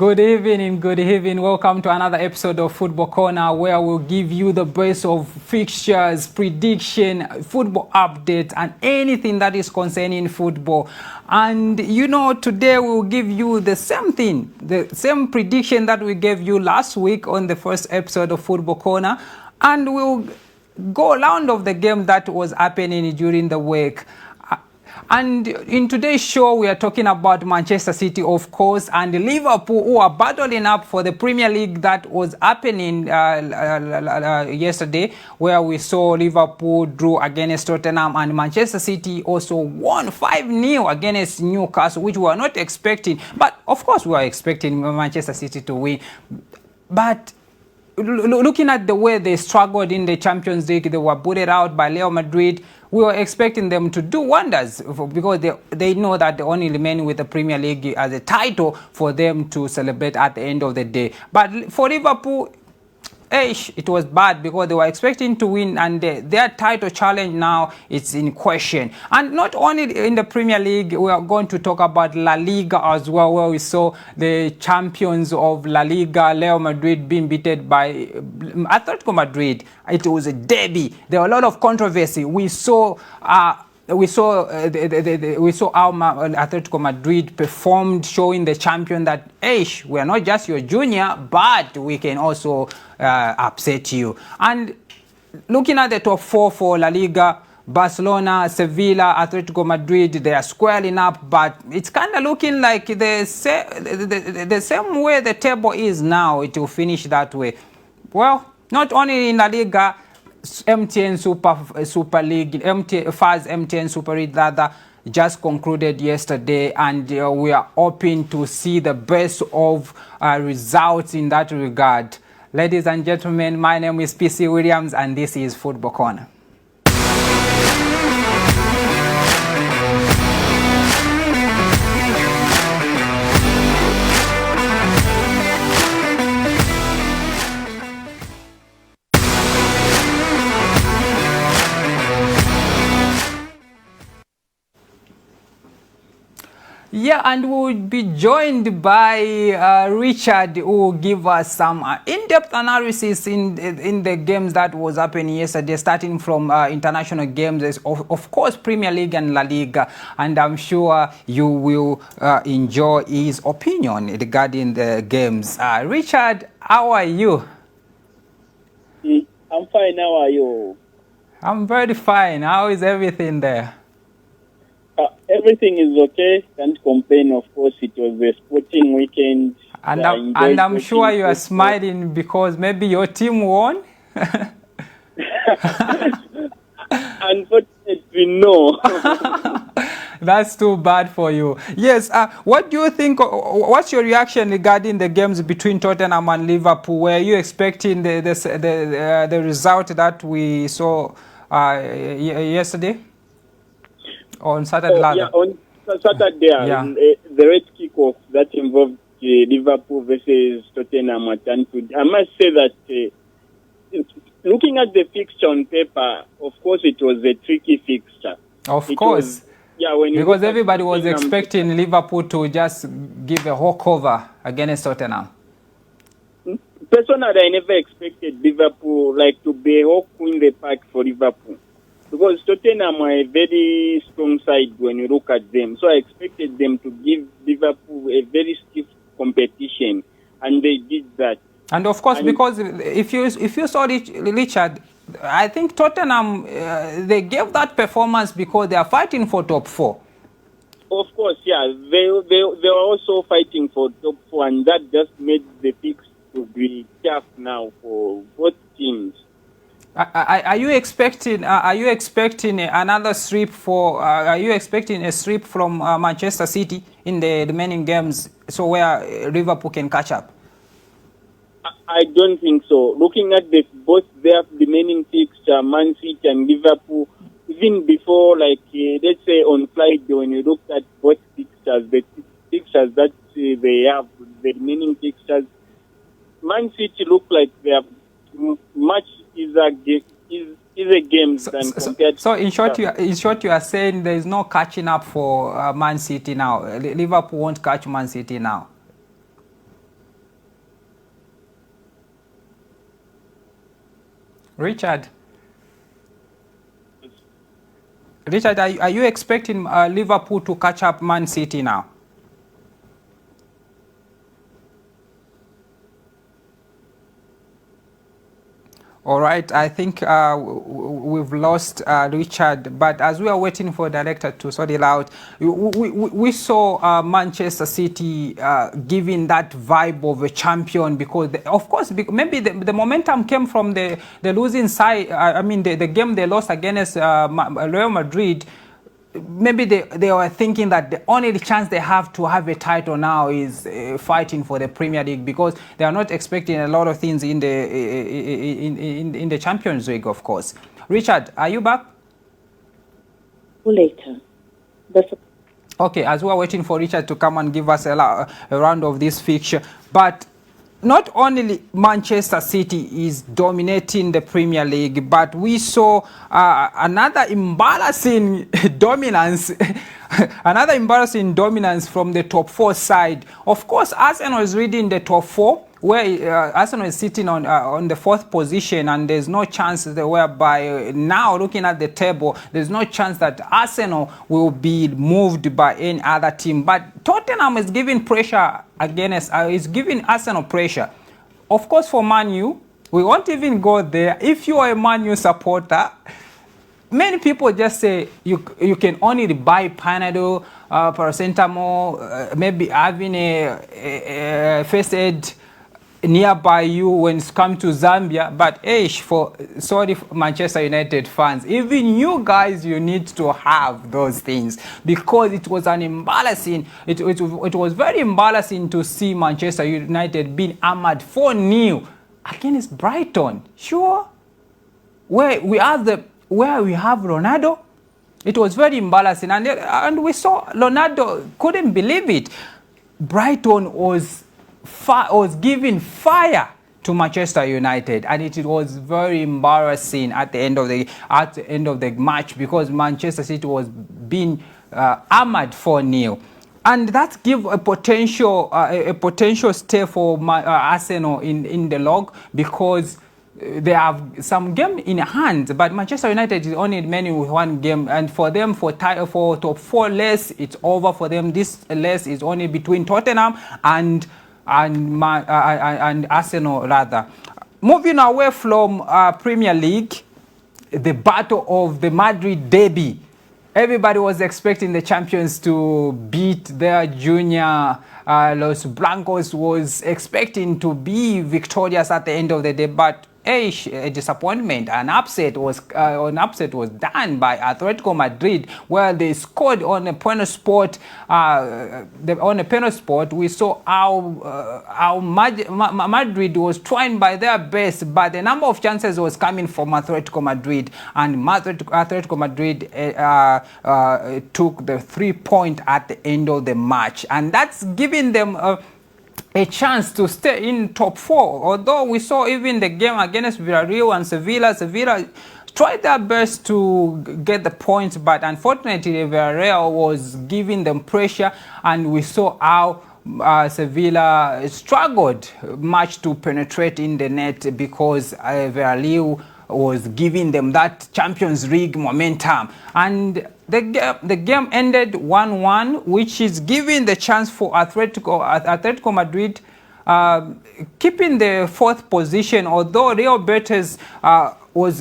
Good evening. Welcome to another episode of Football Corner, where we'll give you the best of fixtures, prediction, football updates, and anything that is concerning football. And you know, today we'll give you the same thing, the same prediction that we gave you last week on the first episode of Football Corner, and we'll go round of the game that was happening during the week. And in today's show, we are talking about Manchester City, of course, and Liverpool, who are battling up for the Premier League that was happening yesterday, where we saw Liverpool drew against Tottenham, and Manchester City also won 5-0 against Newcastle, which we were not expecting. But, of course, we were expecting Manchester City to win. But looking at the way they struggled in the Champions League, they were booted out by Real Madrid. We were expecting them to do wonders because they know that they only remain with the Premier League as a title for them to celebrate at the end of the day. But for Liverpool, it was bad because they were expecting to win, and their title challenge now is in question. And not only in the Premier League, we are going to talk about La Liga as well, where we saw the champions of La Liga, Real Madrid, being beaten by Atletico Madrid. It was a derby. There were a lot of controversy. We saw how Atletico Madrid performed, showing the champion that, we are not just your junior, but we can also upset you. And looking at the top four for La Liga, Barcelona, Sevilla, Atletico Madrid, they are squaring up, but it's kind of looking like the same way the table is now, it will finish that way. Well, not only in La Liga, MTN Super League, MTN Super League rather, just concluded yesterday, and we are hoping to see the best of results in that regard. Ladies and gentlemen, my name is PC Williams, and this is Football Corner. Yeah, and we'll be joined by Richard, who will give us some in-depth analysis in the games that was happening yesterday, starting from international games, of course, Premier League and La Liga. And I'm sure you will enjoy his opinion regarding the games. Richard, how are you? I'm fine. How are you? I'm very fine. How is everything there? Everything is okay. Can't complain. Of course, it was a sporting weekend. And I'm sure you are smiling because maybe your team won. Unfortunately, no. That's too bad for you. Yes. What do you think? What's your reaction regarding the games between Tottenham and Liverpool? Were you expecting the result that we saw yesterday? On Saturday, on Saturday, the red kickoff that involved Liverpool versus Tottenham at Anfield. I must say that looking at the fixture on paper, of course, it was a tricky fixture. Of course. Because everybody was expecting Liverpool to just give a walkover against Tottenham. Personally, I never expected Liverpool to be a hawk in the park for Liverpool. Because Tottenham are a very strong side when you look at them. So I expected them to give Liverpool a very stiff competition, and they did that. And of course, because if you saw Richard, I think Tottenham, they gave that performance because they are fighting for top four. Of course, yeah. They were also fighting for top four, and that just made the fix to be tough now for both teams. Are you expecting another sweep for? Are you expecting a sweep from Manchester City in the remaining games, so where Liverpool can catch up? I don't think so. Looking at both their remaining fixture, Man City and Liverpool, even before, let's say on Friday, when you looked at both fixtures, the fixtures that they have, the remaining fixtures, Man City look like they have much easier games than compared to. So in short, you are saying there is no catching up for Man City now. Liverpool won't catch Man City now. Richard. Richard, are you expecting Liverpool to catch up Man City now? All right, I think we've lost Richard, but as we are waiting for director to sort it out, we saw Manchester City giving that vibe of a champion because, of course, maybe the momentum came from the losing side. I mean, the game they lost against Real Madrid. Maybe they were thinking that the only chance they have to have a title now is fighting for the Premier League because they are not expecting a lot of things in the Champions League, of course. Richard, are you back? Later. Okay, as we are waiting for Richard to come and give us a round of this fixture, but not only Manchester City is dominating the Premier League, but we saw another embarrassing dominance, another embarrassing dominance from the top four side. Of course, Arsenal is leading the top four, where Arsenal is sitting on the fourth position, and there's no chance whereby now looking at the table, there's no chance that Arsenal will be moved by any other team. But Tottenham is giving pressure against, is giving Arsenal pressure. Of course, for Man U, we won't even go there. If you are a Man U supporter, many people just say you can only buy Panadol, paracetamol, maybe having a first aid nearby you when it's come to Zambia. But sorry Manchester United fans, even you guys, you need to have those things because it was an embarrassing, it was very embarrassing to see Manchester United being hammered 4-0 against Brighton. Sure, where we have Ronaldo. It was very embarrassing, and we saw Ronaldo couldn't believe it. Brighton was giving fire to Manchester United, and it was very embarrassing at the end of the match because Manchester City was being hammered 4-0, and that give a potential stay for Arsenal in the log because they have some game in hand, but Manchester United is only remaining with one game, and for them, for top four less, it's over for them. This less is only between Tottenham and Arsenal rather. Moving away from Premier League, the battle of the Madrid derby. Everybody was expecting the champions to beat their junior. Los Blancos was expecting to be victorious at the end of the day, but a disappointment. An upset was done by Atletico Madrid, where they scored on a penalty spot. We saw how Madrid was trying by their best, but the number of chances was coming from Atletico Madrid, and Atletico Madrid took the 3 point at the end of the match, and that's giving them a chance to stay in top four. Although we saw even the game against Villarreal and Sevilla tried their best to get the points, but unfortunately Villarreal was giving them pressure, and we saw how Sevilla struggled much to penetrate in the net because Villarreal was giving them that Champions League momentum, and the game ended 1-1, which is giving the chance for Atletico Madrid keeping the fourth position. Although Real Betis if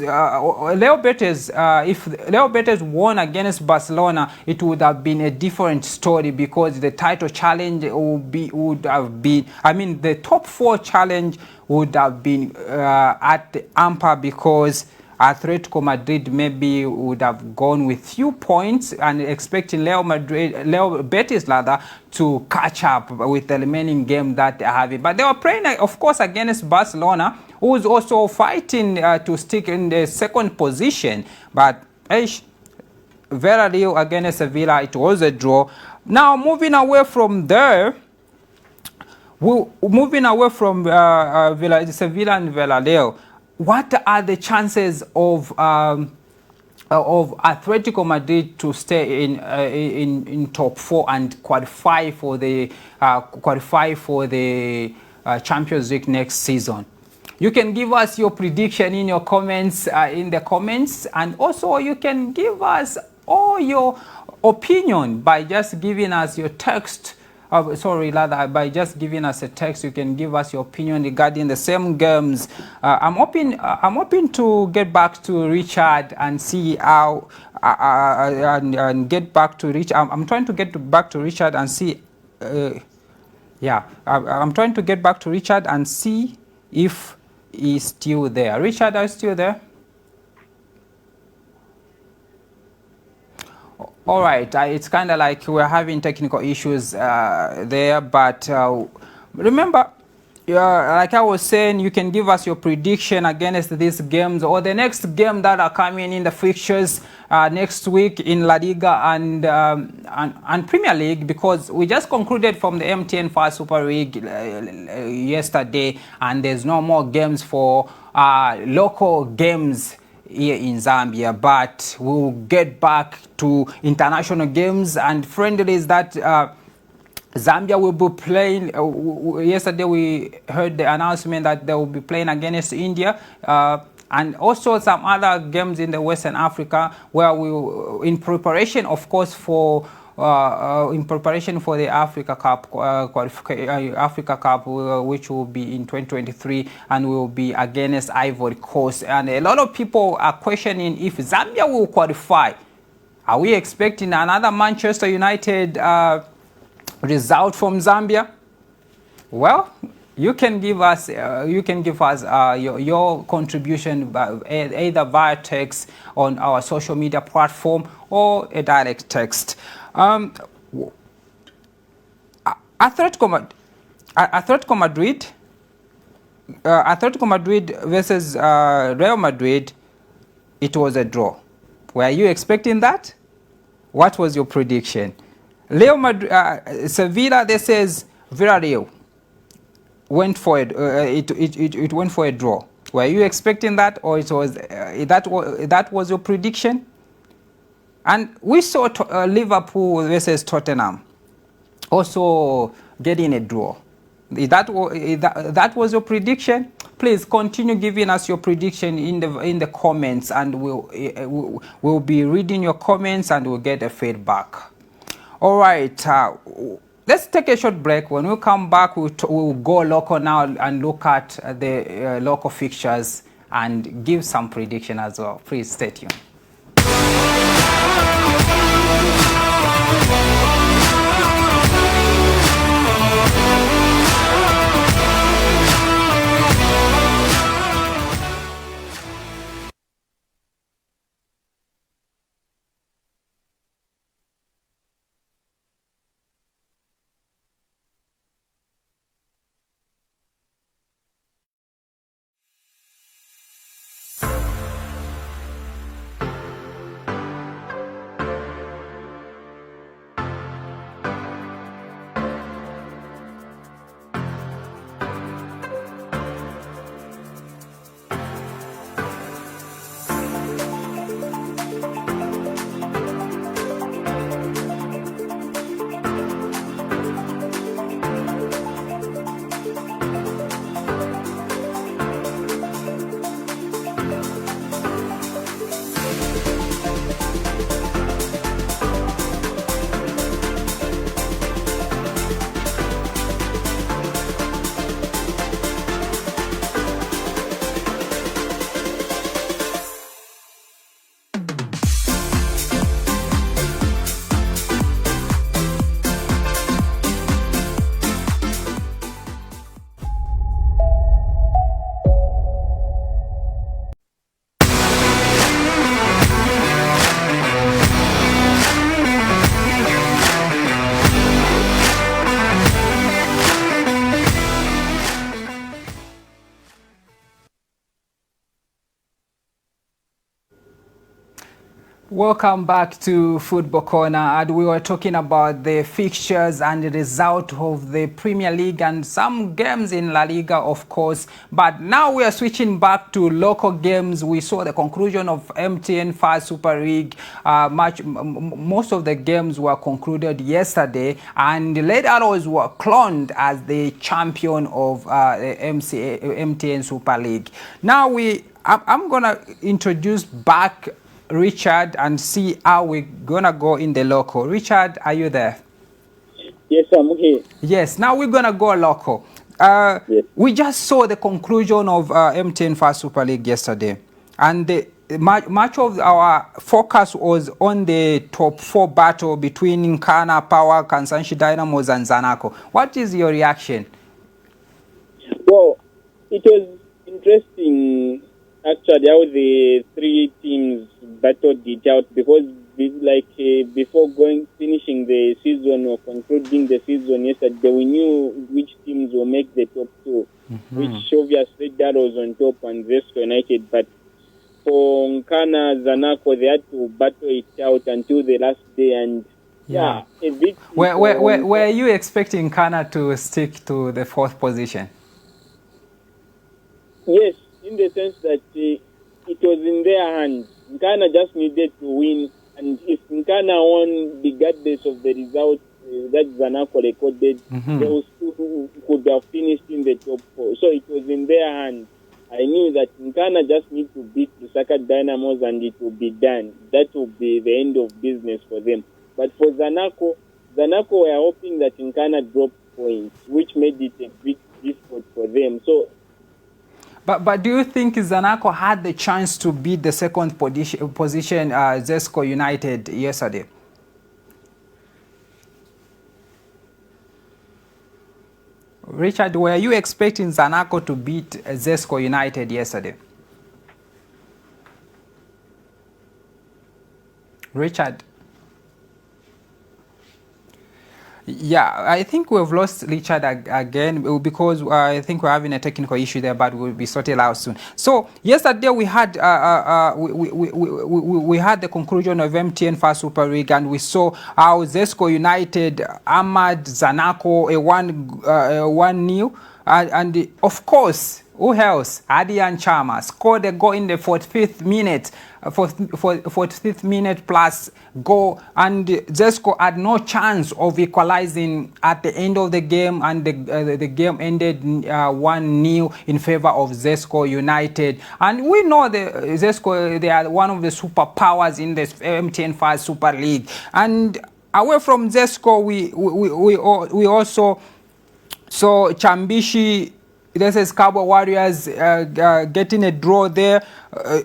Real Betis won against Barcelona, it would have been a different story because the title challenge the top four challenge would have been at the Ampa, because Atletico Madrid maybe would have gone with few points and expecting Real Betis to catch up with the remaining game that they have. But they were playing, of course, against Barcelona, who is also fighting to stick in the second position. But Villarreal against Sevilla, it was a draw. Now moving away from there, Sevilla and Villarreal, what are the chances of Atletico Madrid to stay in top four and qualify for the Champions League next season? You can give us your prediction in your comments, in the comments, and also you can give us all your opinion by just giving us your text. By just giving us a text, you can give us your opinion regarding the same games. I'm hoping to get back to Richard and see how, and get back to Richard. I'm trying to get back to Richard and see. Yeah, I'm trying to get back to Richard and see if he's still there. Richard, are you still there? All right, it's kind of like we're having technical issues there, but remember, like I was saying, you can give us your prediction against these games or the next game that are coming in the fixtures next week in La Liga and Premier League, because we just concluded from the MTN Fast Super League yesterday, and there's no more games for local games here in Zambia, but we'll get back to international games and friendlies that Zambia will be playing. Yesterday we heard the announcement that they will be playing against India, and also some other games in the Western Africa, where we, in preparation, of course, for the Africa Cup which will be in 2023 and will be against Ivory Coast. And a lot of people are questioning if Zambia will qualify. Are we expecting another Manchester United result from Zambia? Well, you can give us your contribution either via text on our social media platform or a direct text. Atletico Madrid versus Real Madrid, it was a draw. Were you expecting that? What was your prediction? Real Madrid, Sevilla, this says Villarreal went for it. It went for a draw. Were you expecting that, or it was that was your prediction? And we saw Liverpool versus Tottenham also getting a draw. That was your prediction? Please continue giving us your prediction in the comments, and we'll be reading your comments and we'll get a feedback. All right, let's take a short break. When we come back, we'll go local now and look at the local fixtures and give some prediction as well. Please stay tuned. Welcome back to Football Corner, and we were talking about the fixtures and the result of the Premier League and some games in La Liga, of course. But now we are switching back to local games. We saw the conclusion of MTN FAS Super League match. Most of the games were concluded yesterday, and Red Arrows were crowned as the champion of the MTN Super League. Now I'm gonna introduce back Richard and see how we're gonna go in the local. Richard, are you there? Yes, I'm here. Yes, now we're gonna go local. Yes. We just saw the conclusion of MTN FAS Super League yesterday, and much of our focus was on the top 4 battle between Nkana Power, Kansanshi Dynamos, and Zanaco. What is your reaction? Well, it was interesting actually how the 3 teams battled it out, because before finishing the season or concluding the season yesterday, we knew which teams will make the top 2, which obviously that was on top and Zesco United. But for Nkana, Zanaco, they had to battle it out until the last day, and a bit. Were you expecting Nkana to stick to the 4th position? Yes, in the sense that it was in their hands. Nkana just needed to win, and if Nkana won regardless of the result that Zanaco recorded, they still could have finished in the top 4. So it was in their hands. I knew that Nkana just need to beat Lusaka Dynamos and it will be done. That will be the end of business for them. But for Zanaco were hoping that Nkana dropped points, which made it a bit difficult for them. So. But do you think Zanaco had the chance to beat the 2nd position Zesco United yesterday? Richard, were you expecting Zanaco to beat Zesco United yesterday? Richard? Yeah, I think we've lost Richard again because I think we're having a technical issue there, but we'll be sorted out soon. So yesterday we had we had the conclusion of MTN FAS Super League, and we saw how Zesco United hammered Zanaco a 1-0, and of course, who else? Adian Chama scored a goal in the 45th minute, 45th minute plus goal, and Zesco had no chance of equalizing at the end of the game, and the game ended 1-0 in favor of Zesco United. And we know the Zesco, they are one of the superpowers in the MTN FAS Super League. And away from Zesco, we also saw Chambishi. This is Cabo Warriors getting a draw there.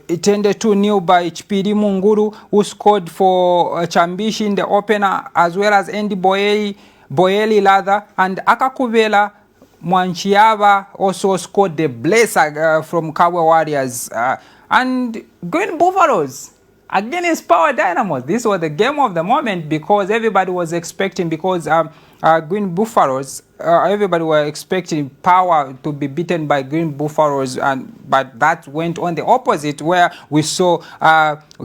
It ended 2-0 by Chipiri Munguru, who scored for Chambishi in the opener, as well as Andy Boyeli Lather, and Akakuvela Mwanchiava also scored the blazer from Cabo Warriors. And Green Buffaloes against Power Dynamos. This was the game of the moment because everybody was expecting, because Green Buffaloes, everybody were expecting Power to be beaten by Green Buffaloes, but that went on the opposite, where we saw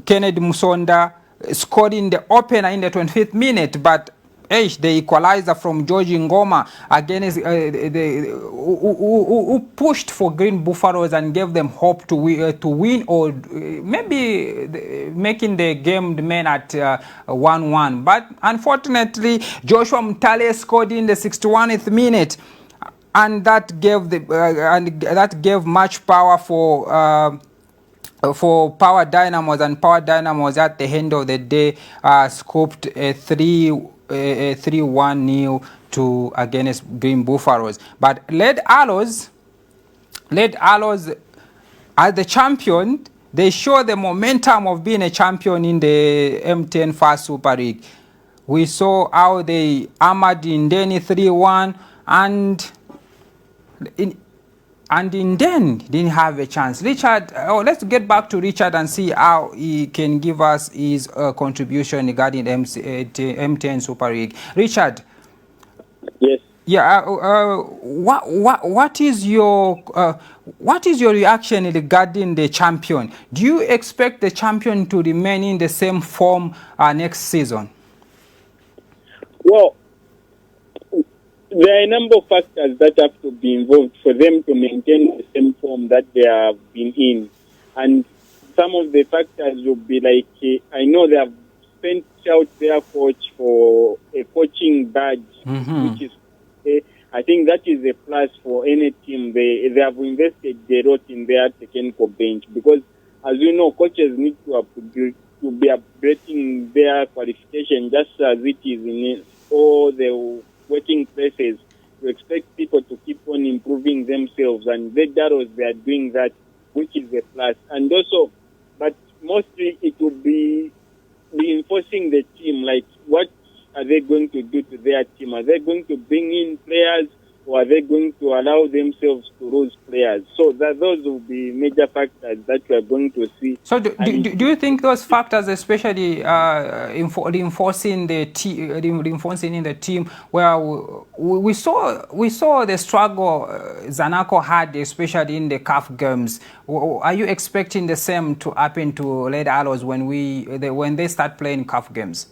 Kennedy Musonda scored in the opener in the 25th minute, but the equalizer from George Ngoma against who pushed for Green Buffaloes and gave them hope to win, or maybe making the game remain at 1-1. But unfortunately, Joshua Mutale scored in the 61st minute, and that gave much power for Power Dynamos, and Power Dynamos at the end of the day scooped a 3-1-0 to against Green Buffaloes. But Red Arrows as the champion, they show the momentum of being a champion in the MTN FAS Super League. We saw how they hammered Indeni 3-1, and then didn't have a chance. Richard, let's get back to Richard and see how he can give us his contribution regarding MTN Super League. Richard. Yes. Yeah, what is your reaction regarding the champion? Do you expect the champion to remain in the same form next season? Well, there are a number of factors that have to be involved for them to maintain the same form that they have been in. And some of the factors will be like, I know they have sent out their coach for a coaching badge, which is, I think that is a plus for any team. They have invested a lot in their technical bench because, as you know, coaches need to be upgrading their qualification just as it is in all the working places. You expect people to keep on improving themselves, and the Jaros, they are doing that, which is a plus. And also, but mostly it will be reinforcing the team, like what are they going to do to their team? Are they going to bring in players, or are they going to allow themselves to lose players? So those will be major factors that we are going to see. So do you think those factors, especially reinforcing the team, where we saw the struggle Zanaco had, especially in the CAF games? Are you expecting the same to happen to Red Arrows when they start playing CAF games?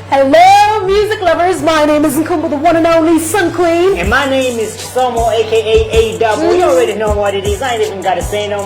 Hello, music lovers. My name is Nkumba, the one and only Sun Queen. And my name is Chisomo, aka A Double. You already know what it is. I ain't even gotta say no more.